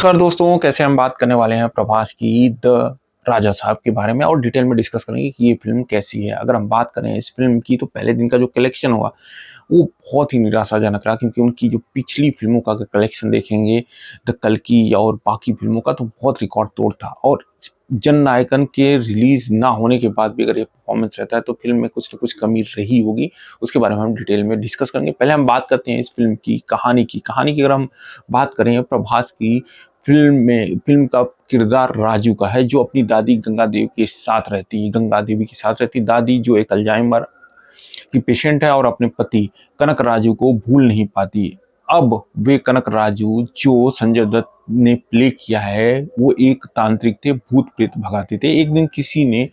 नमस्कार दोस्तों, कैसे हम बात करने वाले हैं प्रभास की द राजा साहब के बारे में और डिटेल में डिस्कस करेंगे कि ये फिल्म कैसी है। अगर हम बात करें इस फिल्म की तो पहले दिन का जो कलेक्शन हुआ वो बहुत ही निराशाजनक रहा, क्योंकि उनकी जो पिछली फिल्मों का कलेक्शन देखेंगे द कल्कि और बाकी फिल्मों का तो बहुत रिकॉर्ड तोड़ था। और जन नायकन के रिलीज ना होने के बाद भी अगर ये परफॉर्मेंस रहता है तो फिल्म में कुछ ना कुछ कमी रही होगी। उसके बारे में हम डिटेल में डिस्कस करेंगे। पहले हम बात करते हैं इस फिल्म की कहानी की अगर हम बात करें प्रभास की फिल्म का किरदार राजू का है, जो अपनी दादी गंगा देवी के साथ रहती है। दादी जो एक अल्जाइमर की पेशेंट है और अपने पति कनक राजू को भूल नहीं पाती। अब वे कनक राजू जो संजय दत्त ने प्ले किया है वो एक तांत्रिक थे, भूत प्रेत भगाते थे। एक दिन किसी ने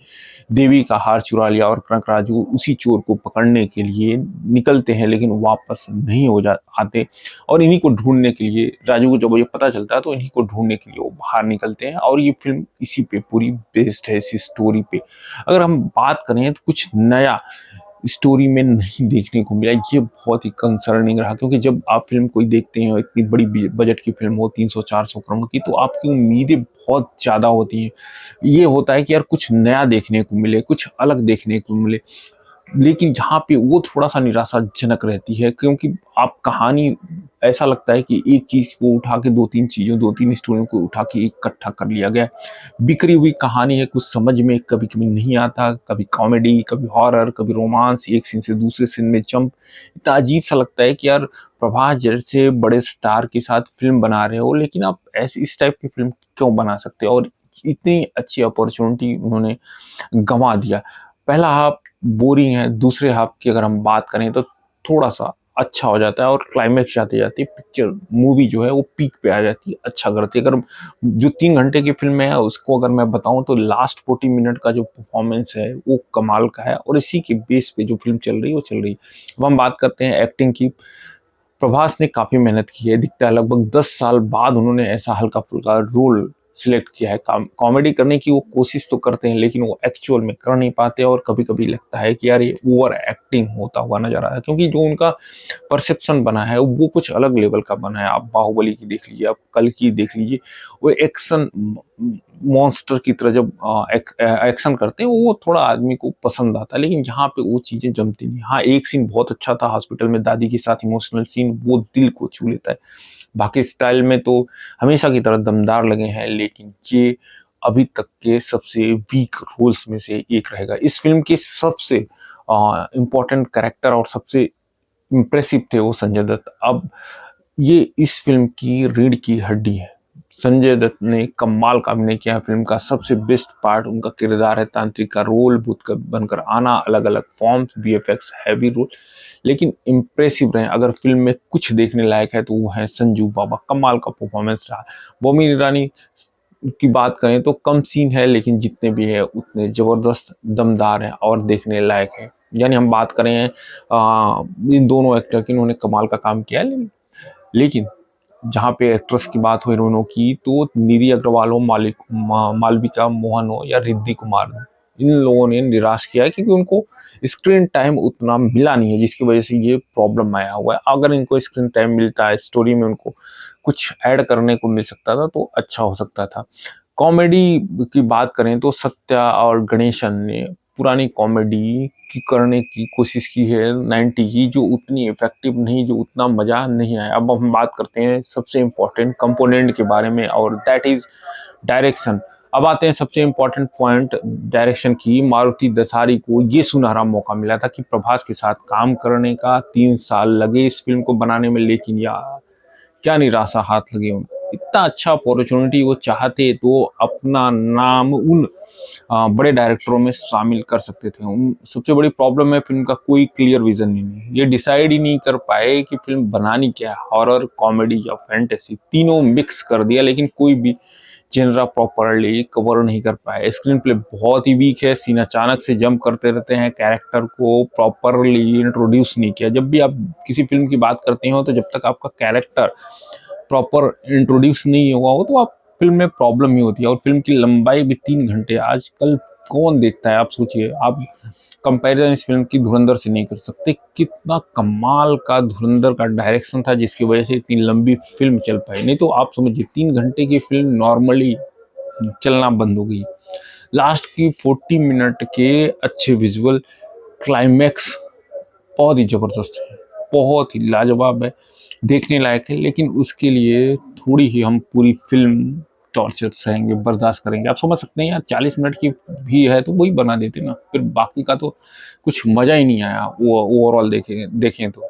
देवी का हार चुरा लिया और कनक राजू उसी चोर को पकड़ने के लिए निकलते हैं, लेकिन वापस नहीं आते। और इन्हीं को ढूंढने के लिए राजू को जब ये पता चलता है तो इन्हीं को ढूंढने के लिए वो बाहर निकलते हैं। और ये फिल्म इसी पे पूरी बेस्ड है, इसी स्टोरी पे। अगर हम बात करें तो कुछ नया स्टोरी में नहीं देखने को मिला, ये बहुत ही कंसर्निंग रहा। क्योंकि जब आप फिल्म कोई देखते हैं, इतनी बड़ी बजट की फिल्म हो 300-400 करोड़ की, तो आपकी उम्मीदें बहुत ज्यादा होती हैं। ये होता है कि यार कुछ नया देखने को मिले, कुछ अलग देखने को मिले। लेकिन यहाँ पे वो थोड़ा सा निराशाजनक रहती है, क्योंकि आप कहानी ऐसा लगता है कि एक चीज को उठा के दो तीन स्टोरियों को उठा के इकट्ठा कर लिया गया। बिखरी हुई कहानी है, कुछ समझ में कभी कभी नहीं आता, कभी कॉमेडी, कभी हॉरर, कभी रोमांस, एक सीन से दूसरे सीन में जंप। इतना अजीब सा लगता है कि यार प्रभास जैसे बड़े स्टार के साथ फिल्म बना रहे हो, लेकिन आप ऐसी इस टाइप की फिल्म क्यों बना सकते हो। और इतनी अच्छी अपॉर्चुनिटी उन्होंने गंवा दिया। पहला हाफ बोरिंग है, दूसरे हाफ की अगर हम बात करें तो थोड़ा सा अच्छा हो जाता है और क्लाइमैक्स जाते जाते पिक्चर मूवी जो है वो पीक पे आ जाती है, अच्छा करती है। अगर जो 3 घंटे की फिल्म है उसको अगर मैं बताऊं तो लास्ट 40 मिनट का जो परफॉर्मेंस है वो कमाल का है, और इसी के बेस पे जो फिल्म चल रही है वो चल रही है। अब हम बात करते हैं एक्टिंग की। प्रभास ने काफी मेहनत की है, दिखता है लगभग 10 साल बाद उन्होंने ऐसा हल्का फुल्का रोल सिलेक्ट किया है। कॉमेडी करने की वो कोशिश तो करते हैं, लेकिन वो एक्चुअल में कर नहीं पाते। और कभी कभी लगता है कि यार ये ओवर एक्टिंग होता हुआ नजर आ रहा है, क्योंकि जो उनका परसेप्शन बना है वो कुछ अलग लेवल का बना है। आप बाहुबली की देख लीजिए, आप कल की देख लीजिए, वो एक्शन मॉन्स्टर की तरह जब एक्शन करते हैं वो थोड़ा आदमी को पसंद आता है, लेकिन यहाँ पे वो चीजें जमती नहीं। हाँ, एक सीन बहुत अच्छा था हॉस्पिटल में दादी के साथ, इमोशनल सीन, वो दिल को छू लेता है। बाकी स्टाइल में तो हमेशा की तरह दमदार लगे हैं, लेकिन ये अभी तक के सबसे वीक रोल्स में से एक रहेगा। इस फिल्म के सबसे इम्पोर्टेंट कैरेक्टर और सबसे इम्प्रेसिव थे वो संजय दत्त। अब ये इस फिल्म की रीढ़ की हड्डी है। संजय दत्त ने कमाल का अभिनय किया है। फिल्म का सबसे बेस्ट पार्ट उनका किरदार है, तांत्रिक का रोल, भूत का बनकर आना, अलग अलग फॉर्म्स, वीएफएक्स, हैवी रोल, लेकिन इम्प्रेसिव रहे। अगर फिल्म में कुछ देखने लायक है तो वो है संजू बाबा, कमाल का परफॉर्मेंस रहा। बोमी ईरानी की बात करें तो कम सीन है, लेकिन जितने भी है उतने जबरदस्त दमदार हैं और देखने लायक है। यानी हम बात करें इन दोनों एक्टर की, इन्होंने कमाल का काम किया है। लेकिन जहाँ पे एक्ट्रेस की बात हो हीरोइनों की, तो निधि अग्रवाल हो, मालविका मोहन हो या रिद्धि कुमार हो, इन लोगों ने निराश किया है, क्योंकि उनको स्क्रीन टाइम उतना मिला नहीं है, जिसकी वजह से ये प्रॉब्लम आया हुआ है। अगर इनको स्क्रीन टाइम मिलता है, स्टोरी में उनको कुछ ऐड करने को मिल सकता था तो अच्छा हो सकता था। कॉमेडी की बात करें तो सत्या और गणेशन ने पुरानी कॉमेडी की करने की कोशिश की है 90 की, जो उतनी इफेक्टिव नहीं, जो उतना मजा नहीं आया। अब हम बात करते हैं सबसे इम्पोर्टेंट कंपोनेंट के बारे में, और दैट इज डायरेक्शन। अब आते हैं सबसे इम्पोर्टेंट पॉइंट डायरेक्शन की। मारुति दसारी को ये सुनहरा मौका मिला था कि प्रभास के साथ काम करने का, 3 साल लगे इस फिल्म को बनाने में, लेकिन यार क्या निराशा हाथ लगे उनको। इतना अच्छा अपॉर्चुनिटी वो चाहते तो अपना नाम उन बड़े डायरेक्टरों में शामिल कर सकते थे। उन सबसे बड़ी प्रॉब्लम है फिल्म का कोई क्लियर विजन नहीं है। ये डिसाइड ही नहीं कर पाए कि फिल्म बनानी क्या है, हॉरर, कॉमेडी या फैंटेसी, तीनों मिक्स कर दिया, लेकिन कोई भी जेनरा प्रॉपरली कवर नहीं कर पाए। स्क्रीन प्ले बहुत ही वीक है, सीन अचानक से जंप करते रहते हैं, कैरेक्टर को प्रॉपरली इंट्रोड्यूस नहीं किया। जब भी आप किसी फिल्म की बात करते हो तो जब तक आपका कैरेक्टर प्रॉपर इंट्रोड्यूस नहीं हुआ हो तो आप फिल्म में प्रॉब्लम ही होती है। और फिल्म की लंबाई भी 3 घंटे, आजकल कौन देखता है, आप सोचिए। आप कंपैरिजन इस फिल्म की धुरंधर से नहीं कर सकते। कितना कमाल का धुरंधर का डायरेक्शन था जिसकी वजह से इतनी लंबी फिल्म चल पाई। नहीं तो आप समझिए 3 घंटे की फिल्म नॉर्मली चलना बंद हो गई। लास्ट की 40 मिनट के अच्छे विजुअल, क्लाइमैक्स बहुत ही जबरदस्त है, बहुत ही लाजवाब है, देखने लायक है। लेकिन उसके लिए थोड़ी ही हम पूरी फिल्म टॉर्चर सहेंगे, बर्दाश्त करेंगे। आप समझ सकते हैं यार, 40 मिनट की भी है तो वही बना देते ना, फिर बाकी का तो कुछ मजा ही नहीं आया वो ओवरऑल देखें तो।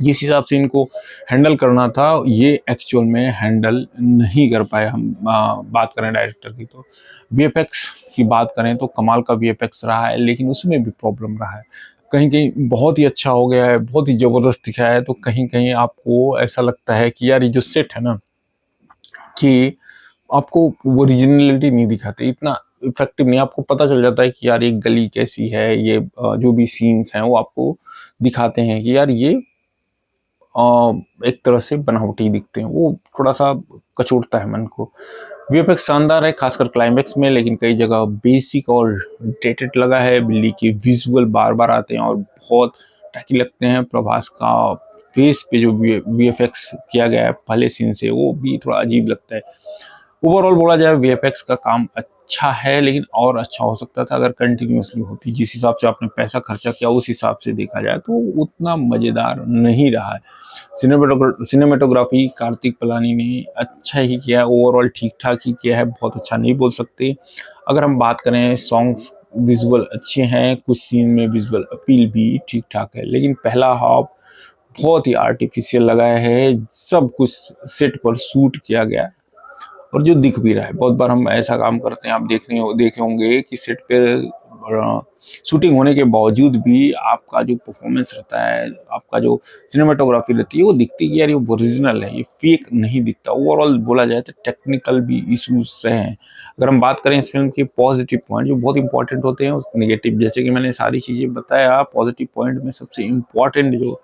जिस हिसाब से इनको हैंडल करना था ये एक्चुअल में हैंडल नहीं कर पाए। हम बात करें डायरेक्टर की तो वीएफएक्स की बात करें तो कमाल का वीएफएक्स रहा है, लेकिन उसमें भी प्रॉब्लम रहा है। कहीं कहीं बहुत ही अच्छा हो गया है, बहुत ही जबरदस्त दिखाया है, तो कहीं कहीं आपको ऐसा लगता है कि यार ये जो सेट है ना, कि आपको वो ओरिजिनलिटी नहीं दिखाते, इतना इफेक्टिव नहीं। आपको पता चल जाता है कि यार एक गली कैसी है, ये जो भी सीन्स हैं वो आपको दिखाते हैं कि यार ये एक तरह से बनावटी दिखते हैं, वो थोड़ा सा कचोटता है मन को। वीएफएक्स शानदार है खासकर क्लाइमैक्स में, लेकिन कई जगह बेसिक और डेटेड लगा है। बिल्ली के विजुअल बार बार आते हैं और बहुत टैकी लगते हैं। प्रभास का फेस पे जो वीएफएक्स किया गया है पहले सीन से, वो भी थोड़ा अजीब लगता है। ओवरऑल बोला जाए वीएफएक्स का काम अच्छा है, लेकिन और अच्छा हो सकता था अगर कंटिन्यूअसली होती। जिस हिसाब से आपने पैसा खर्चा किया उस हिसाब से देखा जाए तो उतना मजेदार नहीं रहा है। सिनेमेटोग्राफी कार्तिक पलानी ने अच्छा ही किया है, ओवरऑल ठीक ठाक ही किया है, बहुत अच्छा नहीं बोल सकते। अगर हम बात करें सॉन्ग्स, विजुअल अच्छे हैं, कुछ सीन में विजुअल अपील भी ठीक ठाक है, लेकिन पहला हाफ बहुत ही आर्टिफिशियल लगा है। सब कुछ सेट पर शूट किया गया है और जो दिख भी रहा है। बहुत बार हम ऐसा काम करते हैं, आप देखे होंगे कि सेट पे शूटिंग होने के बावजूद भी आपका जो परफॉर्मेंस रहता है, आपका जो सिनेमाटोग्राफी रहती है, वो दिखती है कि यार ये ओरिजिनल है, ये फेक नहीं दिखता। ओवरऑल बोला जाए तो टेक्निकल भी इश्यूज हैं। अगर हम बात करें इस फिल्म के पॉजिटिव पॉइंट जो बहुत इंपॉर्टेंट होते हैं, उस नेगेटिव, जैसे कि मैंने सारी चीज़ें बताया, पॉजिटिव पॉइंट में सबसे इम्पॉर्टेंट जो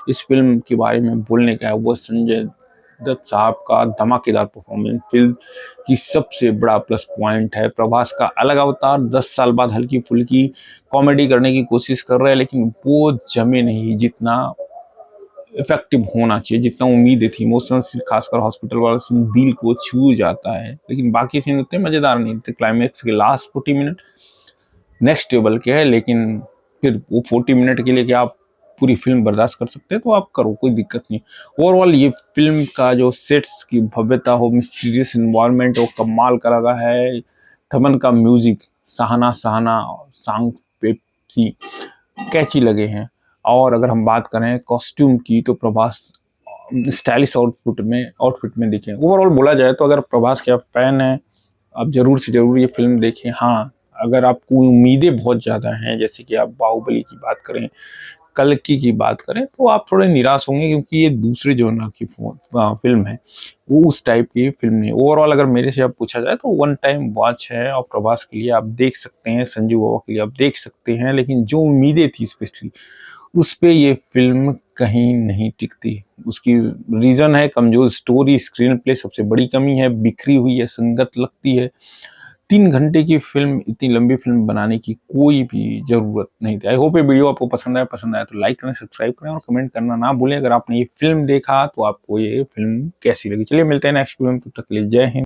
इस फिल्म के बारे में बोलने का है वो संजय दत्त साहब का धमाकेदार परफॉर्मेंस फिल्म की सबसे बड़ा प्लस पॉइंट है। प्रभास का अलग अवतार 10 साल बाद हल्की फुल्की कॉमेडी करने की कोशिश कर रहे हैं, लेकिन वो जमे नहीं जितना इफेक्टिव होना चाहिए, जितना उम्मीदें थी। इमोशनल सीन, खासकर हॉस्पिटल वाला सीन दिल को छू जाता है, लेकिन बाकी सीन उतने मजेदार नहीं थे। क्लाइमैक्स के लास्ट 40 मिनट नेक्स्ट टेबल के है, लेकिन फिर वो 40 मिनट के लिए क्या आप पूरी फिल्म बर्दाश्त कर सकते हैं तो आप करो, कोई दिक्कत नहीं। ओवरऑल ये फिल्म का जो सेट्स की भव्यता हो, मिस्टीरियस इन्वायरमेंट हो, कमाल का लगा है। थमन का म्यूजिक सहाना सांग पेप्सी कैची लगे हैं। और अगर हम बात करें कॉस्ट्यूम की तो प्रभास स्टाइलिश आउटफिट में दिखे। ओवरऑल बोला जाए तो अगर प्रभास के आप फैन हैं, आप जरूर से जरूर ये फिल्म देखें। हाँ, अगर आपको उम्मीदें बहुत ज़्यादा हैं, जैसे कि आप बाहुबली की बात करें, कल्कि की बात करें, तो आप थोड़े निराश होंगे क्योंकि ये दूसरे जॉनर की फिल्म है, वो उस टाइप की फिल्म नहीं। ओवरऑल अगर मेरे से आप पूछा जाए तो वन टाइम वॉच है, और प्रभास के लिए आप देख सकते हैं, संजू बाबा के लिए आप देख सकते हैं, लेकिन जो उम्मीदें थी स्पेशली उस पे ये फिल्म कहीं नहीं टिकती। उसकी रीज़न है कमज़ोर स्टोरी, स्क्रीन प्ले सबसे बड़ी कमी है, बिखरी हुई है, संगत लगती है। 3 घंटे की फिल्म, इतनी लंबी फिल्म बनाने की कोई भी ज़रूरत नहीं थी। आई होप ये वीडियो आपको पसंद आया तो लाइक करें, सब्सक्राइब करें और कमेंट करना ना भूलें। अगर आपने ये फिल्म देखा तो आपको ये फिल्म कैसी लगी। चलिए मिलते हैं नेक्स्ट वीडियो में, तब तक के लिए जय हिंद।